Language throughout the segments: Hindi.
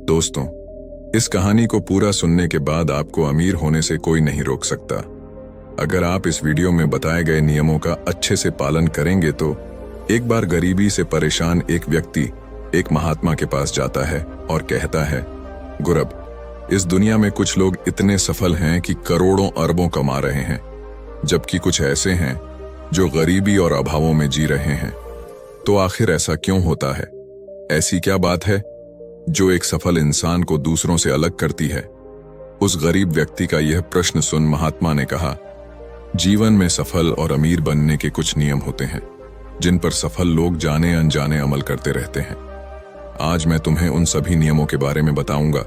दोस्तों, इस कहानी को पूरा सुनने के बाद आपको अमीर होने से कोई नहीं रोक सकता। अगर आप इस वीडियो में बताए गए नियमों का अच्छे से पालन करेंगे तो एक बार गरीबी से परेशान एक व्यक्ति एक महात्मा के पास जाता है और कहता है, गुरब, इस दुनिया में कुछ लोग इतने सफल हैं कि करोड़ों अरबों कमा रहे हैं, जबकि कुछ ऐसे हैं जो गरीबी और अभावों में जी रहे हैं। तो आखिर ऐसा क्यों होता है? ऐसी क्या बात है जो एक सफल इंसान को दूसरों से अलग करती है? उस गरीब व्यक्ति का यह प्रश्न सुन महात्मा ने कहा, जीवन में सफल और अमीर बनने के कुछ नियम होते हैं जिन पर सफल लोग जाने अनजाने अमल करते रहते हैं। आज मैं तुम्हें उन सभी नियमों के बारे में बताऊंगा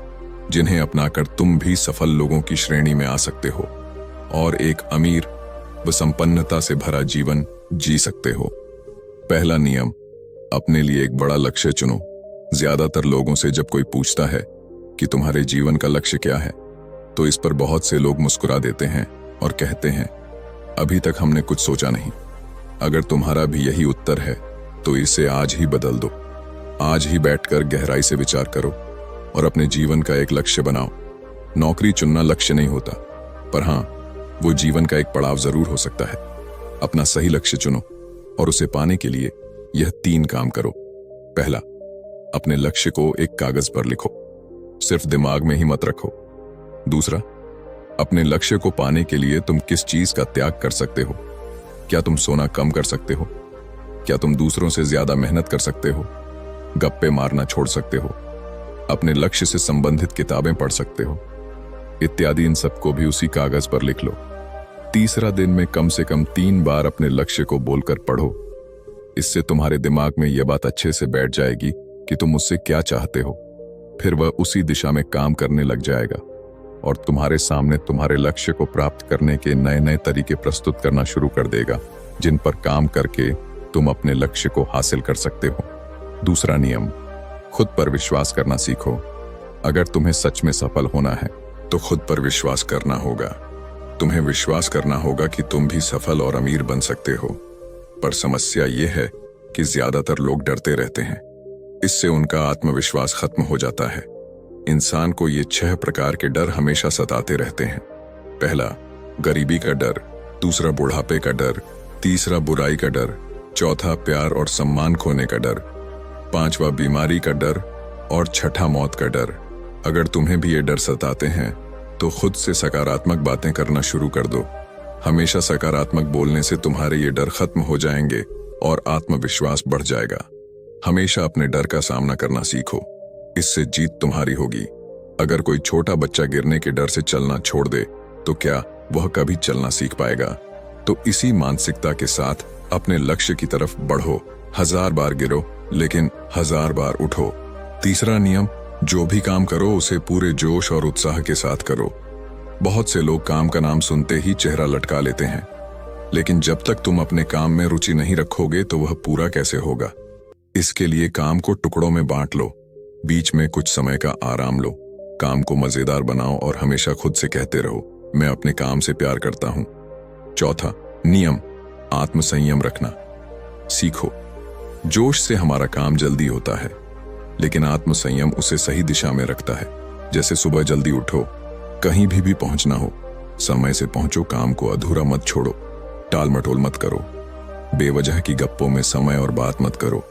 जिन्हें अपनाकर तुम भी सफल लोगों की श्रेणी में आ सकते हो और एक अमीर व संपन्नता से भरा जीवन जी सकते हो। पहला नियम, अपने लिए एक बड़ा लक्ष्य चुनो। ज्यादातर लोगों से जब कोई पूछता है कि तुम्हारे जीवन का लक्ष्य क्या है, तो इस पर बहुत से लोग मुस्कुरा देते हैं और कहते हैं, अभी तक हमने कुछ सोचा नहीं। अगर तुम्हारा भी यही उत्तर है तो इसे आज ही बदल दो। आज ही बैठकर गहराई से विचार करो और अपने जीवन का एक लक्ष्य बनाओ। नौकरी चुनना लक्ष्य नहीं होता, पर हाँ, वो जीवन का एक पड़ाव जरूर हो सकता है। अपना सही लक्ष्य चुनो और उसे पाने के लिए यह 3 काम करो। पहला, अपने लक्ष्य को एक कागज पर लिखो, सिर्फ दिमाग में ही मत रखो। दूसरा, अपने लक्ष्य को पाने के लिए तुम किस चीज का त्याग कर सकते हो? क्या तुम सोना कम कर सकते हो? क्या तुम दूसरों से ज्यादा मेहनत कर सकते हो? गप्पे मारना छोड़ सकते हो? अपने लक्ष्य से संबंधित किताबें पढ़ सकते हो? इत्यादि। इन सबको भी उसी कागज पर लिख लो। तीसरा, दिन में कम से कम 3 बार अपने लक्ष्य को बोलकर पढ़ो। इससे तुम्हारे दिमाग में यह बात अच्छे से बैठ जाएगी कि तुम उससे क्या चाहते हो। फिर वह उसी दिशा में काम करने लग जाएगा और तुम्हारे सामने तुम्हारे लक्ष्य को प्राप्त करने के नए नए तरीके प्रस्तुत करना शुरू कर देगा, जिन पर काम करके तुम अपने लक्ष्य को हासिल कर सकते हो। दूसरा नियम, खुद पर विश्वास करना सीखो। अगर तुम्हें सच में सफल होना है तो खुद पर विश्वास करना होगा। तुम्हें विश्वास करना होगा कि तुम भी सफल और अमीर बन सकते हो। पर समस्या यह है कि ज्यादातर लोग डरते रहते हैं। इससे उनका आत्मविश्वास खत्म हो जाता है। इंसान को ये 6 प्रकार के डर हमेशा सताते रहते हैं। पहला, गरीबी का डर। दूसरा, बुढ़ापे का डर। तीसरा, बुराई का डर। चौथा, प्यार और सम्मान खोने का डर। 5वां, बीमारी का डर। और 6ठा, मौत का डर। अगर तुम्हें भी ये डर सताते हैं तो खुद से सकारात्मक बातें करना शुरू कर दो। हमेशा सकारात्मक बोलने से तुम्हारे ये डर खत्म हो जाएंगे और आत्मविश्वास बढ़ जाएगा। हमेशा अपने डर का सामना करना सीखो, इससे जीत तुम्हारी होगी। अगर कोई छोटा बच्चा गिरने के डर से चलना छोड़ दे तो क्या वह कभी चलना सीख पाएगा? तो इसी मानसिकता के साथ अपने लक्ष्य की तरफ बढ़ो। 1000 बार गिरो लेकिन 1000 बार उठो। तीसरा नियम, जो भी काम करो उसे पूरे जोश और उत्साह के साथ करो। बहुत से लोग काम का नाम सुनते ही चेहरा लटका लेते हैं, लेकिन जब तक तुम अपने काम में रुचि नहीं रखोगे तो वह पूरा कैसे होगा? इसके लिए काम को टुकड़ों में बांट लो, बीच में कुछ समय का आराम लो। काम को मजेदार बनाओ और हमेशा खुद से कहते रहो, मैं अपने काम से प्यार करता हूं। चौथा नियम, आत्मसंयम रखना सीखो। जोश से हमारा काम जल्दी होता है, लेकिन आत्मसंयम उसे सही दिशा में रखता है। जैसे सुबह जल्दी उठो, कहीं भी पहुंचना हो, समय से पहुंचो। काम को अधूरा मत छोड़ो, टाल मटोल मत करो। बेवजह की गप्पों में समय और बात मत करो।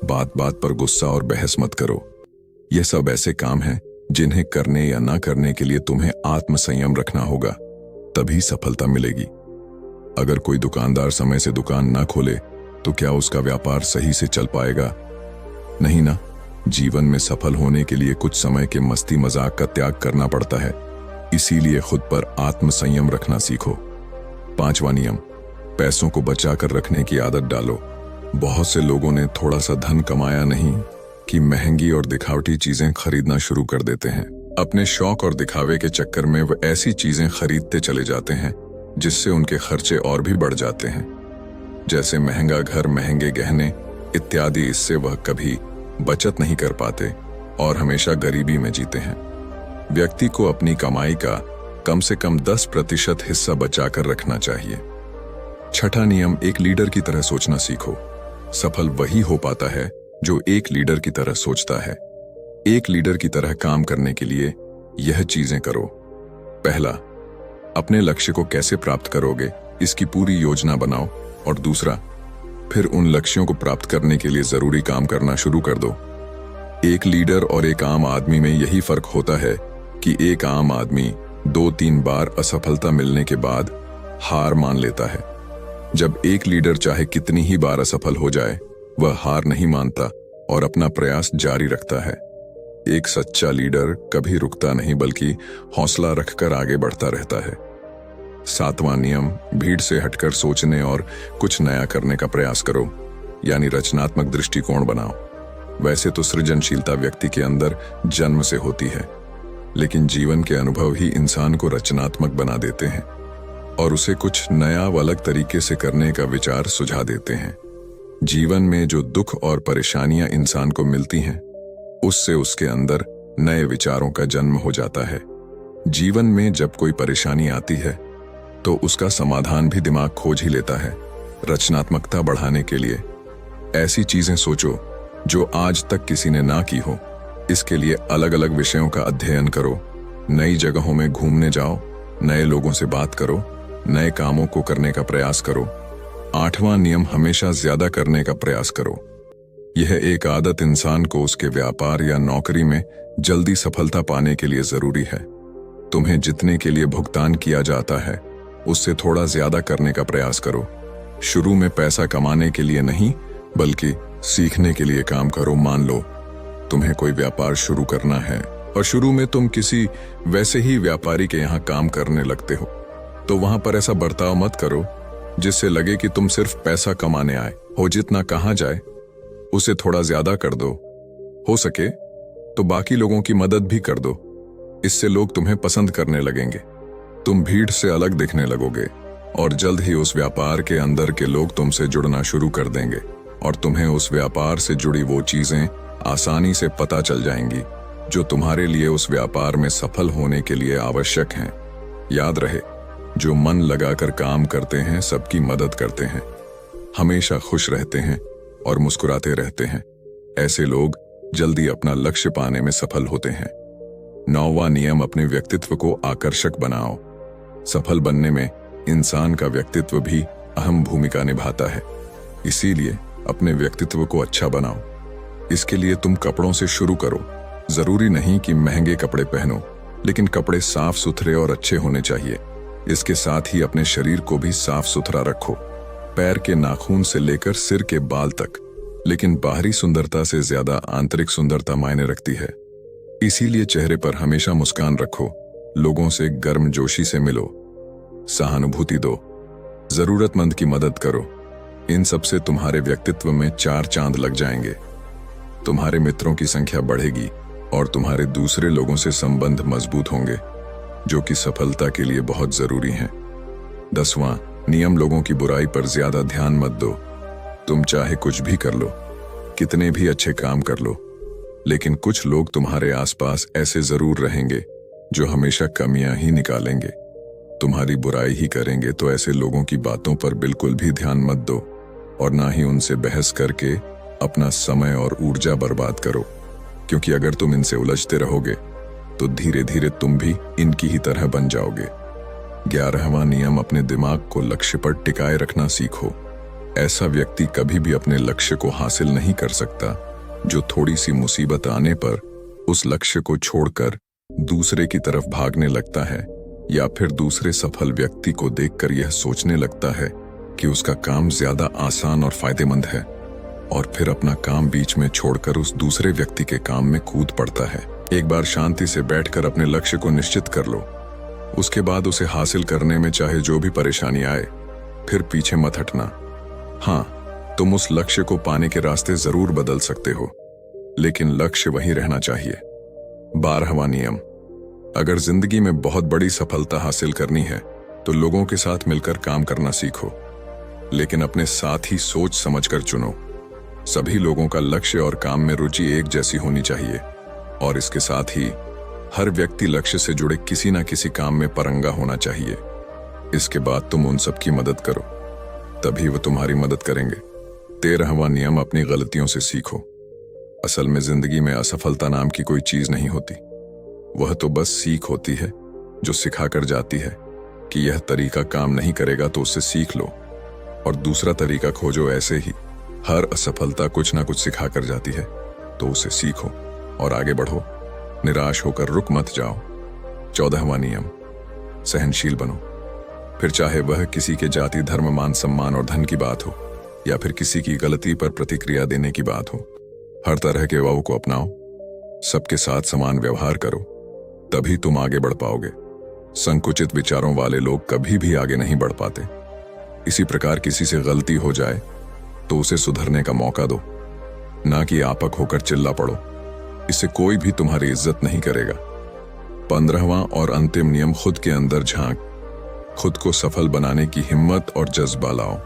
बात बात पर गुस्सा और बहस मत करो। यह सब ऐसे काम हैं जिन्हें करने या ना करने के लिए तुम्हें आत्मसंयम रखना होगा, तभी सफलता मिलेगी। अगर कोई दुकानदार समय से दुकान ना खोले तो क्या उसका व्यापार सही से चल पाएगा? नहीं ना। जीवन में सफल होने के लिए कुछ समय के मस्ती मजाक का त्याग करना पड़ता है। इसीलिए खुद पर आत्मसंयम रखना सीखो। 5वां नियम, पैसों को बचा कर रखने की आदत डालो। बहुत से लोगों ने थोड़ा सा धन कमाया नहीं कि महंगी और दिखावटी चीजें खरीदना शुरू कर देते हैं। अपने शौक और दिखावे के चक्कर में वह ऐसी चीजें खरीदते चले जाते हैं जिससे उनके खर्चे और भी बढ़ जाते हैं, जैसे महंगा घर, महंगे गहने इत्यादि। इससे वह कभी बचत नहीं कर पाते और हमेशा गरीबी में जीते हैं। व्यक्ति को अपनी कमाई का कम से कम 10% हिस्सा बचाकर रखना चाहिए। 6ठा नियम, एक लीडर की तरह सोचना सीखो। सफल वही हो पाता है जो एक लीडर की तरह सोचता है। एक लीडर की तरह काम करने के लिए यह चीजें करो। पहला, अपने लक्ष्य को कैसे प्राप्त करोगे इसकी पूरी योजना बनाओ। और दूसरा, फिर उन लक्ष्यों को प्राप्त करने के लिए जरूरी काम करना शुरू कर दो। एक लीडर और एक आम आदमी में यही फर्क होता है कि एक आम आदमी 2-3 बार असफलता मिलने के बाद हार मान लेता है, जब एक लीडर चाहे कितनी ही बार असफल हो जाए वह हार नहीं मानता और अपना प्रयास जारी रखता है। एक सच्चा लीडर कभी रुकता नहीं बल्कि हौसला रखकर आगे बढ़ता रहता है। 7वां नियम, भीड़ से हटकर सोचने और कुछ नया करने का प्रयास करो, यानी रचनात्मक दृष्टिकोण बनाओ। वैसे तो सृजनशीलता व्यक्ति के अंदर जन्म से होती है, लेकिन जीवन के अनुभव ही इंसान को रचनात्मक बना देते हैं और उसे कुछ नया व अलग तरीके से करने का विचार सुझा देते हैं। जीवन में जो दुख और परेशानियां इंसान को मिलती हैं, उससे उसके अंदर नए विचारों का जन्म हो जाता है। जीवन में जब कोई परेशानी आती है तो उसका समाधान भी दिमाग खोज ही लेता है। रचनात्मकता बढ़ाने के लिए ऐसी चीजें सोचो जो आज तक किसी ने ना की हो। इसके लिए अलग अलग विषयों का अध्ययन करो, नई जगहों में घूमने जाओ, नए लोगों से बात करो, नए कामों को करने का प्रयास करो। 8वां नियम, हमेशा ज्यादा करने का प्रयास करो। यह एक आदत इंसान को उसके व्यापार या नौकरी में जल्दी सफलता पाने के लिए जरूरी है। तुम्हें जितने के लिए भुगतान किया जाता है उससे थोड़ा ज्यादा करने का प्रयास करो। शुरू में पैसा कमाने के लिए नहीं बल्कि सीखने के लिए काम करो। मान लो तुम्हें कोई व्यापार शुरू करना है और शुरू में तुम किसी वैसे ही व्यापारी के यहाँ काम करने लगते हो, तो वहां पर ऐसा बर्ताव मत करो जिससे लगे कि तुम सिर्फ पैसा कमाने आए हो। जितना कहा जाए उसे थोड़ा ज्यादा कर दो। हो सके तो बाकी लोगों की मदद भी कर दो। इससे लोग तुम्हें पसंद करने लगेंगे, तुम भीड़ से अलग दिखने लगोगे और जल्द ही उस व्यापार के अंदर के लोग तुमसे जुड़ना शुरू कर देंगे और तुम्हें उस व्यापार से जुड़ी वो चीजें आसानी से पता चल जाएंगी जो तुम्हारे लिए उस व्यापार में सफल होने के लिए आवश्यक हैं। याद रहे, जो मन लगाकर काम करते हैं सबकी मदद करते हैं, हमेशा खुश रहते हैं और मुस्कुराते रहते हैं। ऐसे लोग जल्दी अपना लक्ष्य पाने में सफल होते हैं। 9वां नियम, अपने व्यक्तित्व को आकर्षक बनाओ। सफल बनने में इंसान का व्यक्तित्व भी अहम भूमिका निभाता है, इसीलिए अपने व्यक्तित्व को अच्छा बनाओ। इसके लिए तुम कपड़ों से शुरू करो। जरूरी नहीं कि महंगे कपड़े पहनो, लेकिन कपड़े साफ सुथरे और अच्छे होने चाहिए। इसके साथ ही अपने शरीर को भी साफ सुथरा रखो, पैर के नाखून से लेकर सिर के बाल तक। लेकिन बाहरी सुंदरता से ज्यादा आंतरिक सुंदरता मायने रखती है, इसीलिए चेहरे पर हमेशा मुस्कान रखो। लोगों से गर्मजोशी से मिलो, सहानुभूति दो, जरूरतमंद की मदद करो। इन सब से तुम्हारे व्यक्तित्व में 4 चांद लग जाएंगे। तुम्हारे मित्रों की संख्या बढ़ेगी और तुम्हारे दूसरे लोगों से संबंध मजबूत होंगे, जो कि सफलता के लिए बहुत जरूरी हैं। 10वां नियम, लोगों की बुराई पर ज्यादा ध्यान मत दो। तुम चाहे कुछ भी कर लो, कितने भी अच्छे काम कर लो, लेकिन कुछ लोग तुम्हारे आसपास ऐसे जरूर रहेंगे जो हमेशा कमियां ही निकालेंगे, तुम्हारी बुराई ही करेंगे। तो ऐसे लोगों की बातों पर बिल्कुल भी ध्यान मत दो और ना ही उनसे बहस करके अपना समय और ऊर्जा बर्बाद करो, क्योंकि अगर तुम इनसे उलझते रहोगे तो धीरे धीरे तुम भी इनकी ही तरह बन जाओगे। 11वां नियम, अपने दिमाग को लक्ष्य पर टिकाए रखना सीखो। ऐसा व्यक्ति कभी भी अपने लक्ष्य को हासिल नहीं कर सकता जो थोड़ी सी मुसीबत आने पर उस लक्ष्य को छोड़कर दूसरे की तरफ भागने लगता है, या फिर दूसरे सफल व्यक्ति को देखकर यह सोचने लगता है कि उसका काम ज्यादा आसान और फायदेमंद है, और फिर अपना काम बीच में छोड़कर उस दूसरे व्यक्ति के काम में कूद पड़ता है। एक बार शांति से बैठकर अपने लक्ष्य को निश्चित कर लो, उसके बाद उसे हासिल करने में चाहे जो भी परेशानी आए, फिर पीछे मत हटना। हाँ, तुम उस लक्ष्य को पाने के रास्ते जरूर बदल सकते हो, लेकिन लक्ष्य वही रहना चाहिए। 12वां नियम, अगर जिंदगी में बहुत बड़ी सफलता हासिल करनी है तो लोगों के साथ मिलकर काम करना सीखो, लेकिन अपने साथ ही सोच समझकर चुनो। सभी लोगों का लक्ष्य और काम में रुचि एक जैसी होनी चाहिए, और इसके साथ ही हर व्यक्ति लक्ष्य से जुड़े किसी न किसी काम में परंगा होना चाहिए। इसके बाद तुम उन सब की मदद करो, तभी वो तुम्हारी मदद करेंगे। 13वां नियम, अपनी गलतियों से सीखो। असल में जिंदगी में असफलता नाम की कोई चीज नहीं होती। वह तो बस सीख होती है जो सिखा कर जाती है कि यह तरीका काम नहीं करेगा तो उससे सीख लो और दूसरा तरीका खोजो। ऐसे ही हर असफलता कुछ ना कुछ सिखा कर जाती है, तो उसे सीखो और आगे बढ़ो। निराश होकर रुक मत जाओ। 14वां नियम, सहनशील बनो। फिर चाहे वह किसी के जाति, धर्म, मान सम्मान और धन की बात हो या फिर किसी की गलती पर प्रतिक्रिया देने की बात हो, हर तरह के वाव को अपनाओ। सबके साथ समान व्यवहार करो, तभी तुम आगे बढ़ पाओगे। संकुचित विचारों वाले लोग कभी भी आगे नहीं बढ़ पाते। इसी प्रकार किसी से गलती हो जाए तो उसे सुधरने का मौका दो, ना कि आपक होकर चिल्ला पड़ो। इससे कोई भी तुम्हारी इज्जत नहीं करेगा। 15वां और अंतिम नियम, खुद के अंदर झांक। खुद को सफल बनाने की हिम्मत और जज्बा लाओ।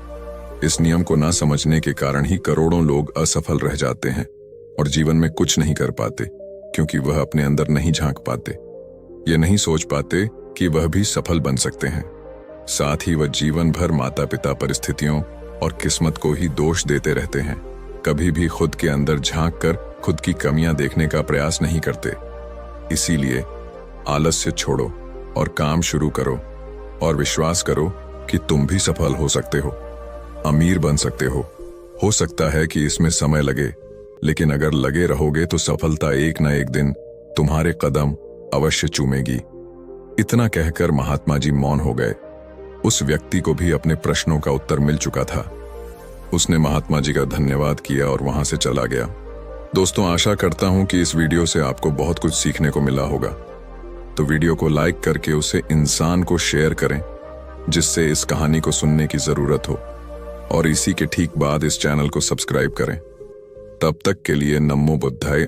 इस नियम को ना समझने के कारण ही करोड़ों लोग असफल रह जाते हैं और जीवन में कुछ नहीं कर पाते, क्योंकि वह अपने अंदर नहीं झांक पाते। ये नहीं सोच पाते कि वह भी सफल बन सकते हैं। साथ ही वह जीवन भर माता पिता, परिस्थितियों और किस्मत को ही दोष देते रहते हैं। कभी भी खुद के अंदर झांक कर खुद की कमियां देखने का प्रयास नहीं करते। इसीलिए आलस्य छोड़ो और काम शुरू करो और विश्वास करो कि तुम भी सफल हो सकते हो, अमीर बन सकते हो। हो सकता है कि इसमें समय लगे, लेकिन अगर लगे रहोगे तो सफलता एक ना एक दिन तुम्हारे कदम अवश्य चूमेगी। इतना कहकर महात्मा जी मौन हो गए। उस व्यक्ति को भी अपने प्रश्नों का उत्तर मिल चुका था। उसने महात्मा जी का धन्यवाद किया और वहां से चला गया। दोस्तों, आशा करता हूं कि इस वीडियो से आपको बहुत कुछ सीखने को मिला होगा। तो वीडियो को लाइक करके उसे इंसान को शेयर करें जिससे इस कहानी को सुनने की जरूरत हो, और इसी के ठीक बाद इस चैनल को सब्सक्राइब करें। तब तक के लिए नमो बुद्धाय।